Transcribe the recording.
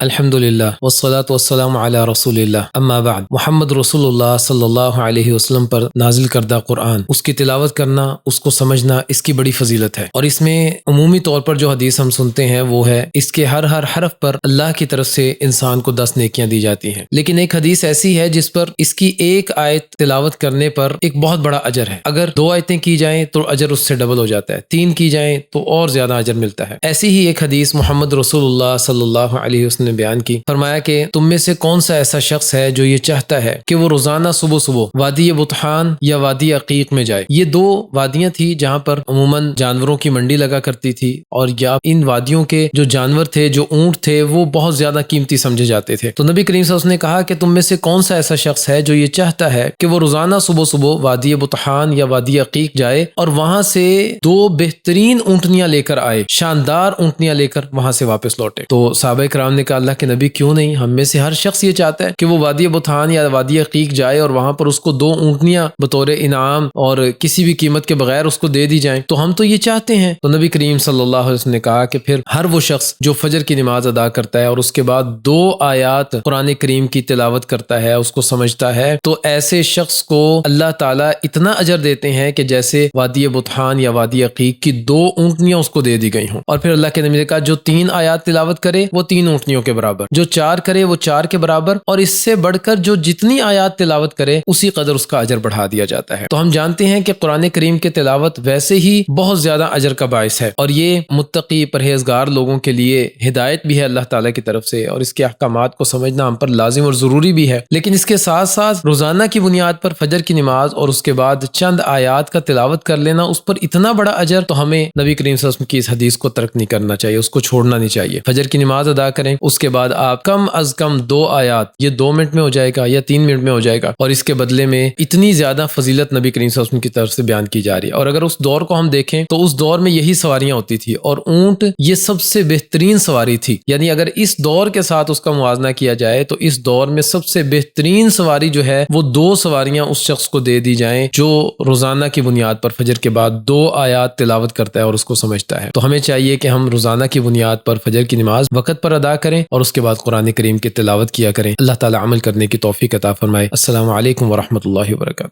الحمدللہ والصلاة والسلام علی رسول اللہ اما بعد۔ محمد رسول اللہ صلی اللہ علیہ وسلم پر نازل کردہ قرآن، اس کی تلاوت کرنا، اس کو سمجھنا، اس کی بڑی فضیلت ہے۔ اور اس میں عمومی طور پر جو حدیث ہم سنتے ہیں وہ ہے اس کے ہر حرف پر اللہ کی طرف سے انسان کو 10 نیکیاں دی جاتی ہیں۔ لیکن ایک حدیث ایسی ہے جس پر اس کی ایک آیت تلاوت کرنے پر ایک بہت بڑا اجر ہے۔ اگر 2 آیتیں کی جائیں تو اجر اس سے ڈبل ہو جاتا ہے، 3 کی جائیں تو اور زیادہ اجر ملتا ہے۔ ایسی ہی ایک حدیث محمد رسول اللہ صلی اللہ علیہ وسلم نے بیان کی، فرمایا کہ تم میں سے کون سا ایسا شخص ہے جو یہ چاہتا ہے کہ وہ روزانہ صبح وادی بطحان یا وادی عقیق میں جائے۔ یہ 2 وادیاں تھی جہاں پر عموماً جانوروں کی منڈی لگا کرتی تھی، اور یا ان وادیوں کے جو جانور تھے، جو اونٹ تھے، وہ بہت زیادہ قیمتی سمجھے جاتے تھے۔ تو نبی کریم صلی اللہ علیہ وسلم نے کہا کہ تم میں سے کون سا ایسا شخص ہے جو یہ چاہتا ہے کہ وہ روزانہ صبح وادی بطحان یا وادی عقیق جائے اور وہاں سے 2 بہترین اونٹنیاں لے کر آئے، شاندار اونٹنیاں لے کر وہاں سے واپس لوٹے۔ تو صحابہ کرام نے کہا اللہ کے نبی کیوں نہیں؟ ہم میں سے ہر شخص یہ چاہتا ہے کہ وہ وادی بطحان یا وادی عقیق جائے اور وہاں پر اس کو 2 اونٹنیاں بطور انعام اور کسی بھی قیمت کے بغیر اس کو دے دی جائیں، تو ہم تو یہ چاہتے ہیں۔ تو نبی کریم صلی اللہ علیہ وسلم نے کہا کہ پھر ہر وہ شخص جو فجر کی نماز ادا کرتا ہے اور اس کے بعد 2 آیات قرآن کریم کی تلاوت کرتا ہے، اس کو سمجھتا ہے، تو ایسے شخص کو اللہ تعالیٰ اتنا اجر دیتے ہیں کہ جیسے وادی بطحان یا وادی عقیق کی 2 اونٹنیاں اس کو دے دی گئی ہوں۔ اور پھر اللہ کے نبی نے کہا جو 3 آیات تلاوت کرے وہ 3 اونٹنیوں کے برابر، جو 4 کرے وہ 4 کے برابر، اور اس سے بڑھ کر جو جتنی آیات تلاوت کرے اسی قدر اس کا اجر بڑھا دیا جاتا ہے۔ تو ہم جانتے ہیں کہ قرآن کریم کے تلاوت ویسے ہی بہت زیادہ اجر کا باعث ہے، اور یہ متقی پرہیزگار لوگوں کے لیے ہدایت بھی ہے اللہ تعالیٰ کی طرف سے، اور اس کے احکامات کو سمجھنا ہم پر لازم اور ضروری بھی ہے۔ لیکن اس کے ساتھ ساتھ روزانہ کی بنیاد پر فجر کی نماز اور اس کے بعد چند آیات کا تلاوت کر لینا، اس پر اتنا بڑا اجر، تو ہمیں نبی کریم صلی اللہ علیہ وسلم کی اس حدیث کو ترک نہیں کرنا چاہیے، اس کو چھوڑنا نہیں چاہیے۔ فجر کی نماز ادا کریں، اس کے بعد آپ کم از کم 2 آیات، یہ 2 منٹ میں ہو جائے گا یا 3 منٹ میں ہو جائے گا، اور اس کے بدلے میں اتنی زیادہ فضیلت نبی کریم صلی اللہ علیہ وسلم کی طرف سے بیان کی جا رہی ہے۔ اور اگر اس دور کو ہم دیکھیں تو اس دور میں یہی سواریاں ہوتی تھی، اور اونٹ یہ سب سے بہترین سواری تھی۔ یعنی اگر اس دور کے ساتھ اس کا موازنہ کیا جائے تو اس دور میں سب سے بہترین سواری جو ہے وہ 2 سواریاں اس شخص کو دے دی جائیں جو روزانہ کی بنیاد پر فجر کے بعد 2 آیات تلاوت کرتا ہے اور اس کو سمجھتا ہے۔ تو ہمیں چاہیے کہ ہم روزانہ کی بنیاد پر فجر کی نماز وقت پر ادا کریں اور اس کے بعد قرآن کریم کی تلاوت کیا کریں۔ اللہ تعالی عمل کرنے کی توفیق عطا فرمائے۔ السلام علیکم ورحمۃ اللہ وبرکاتہ۔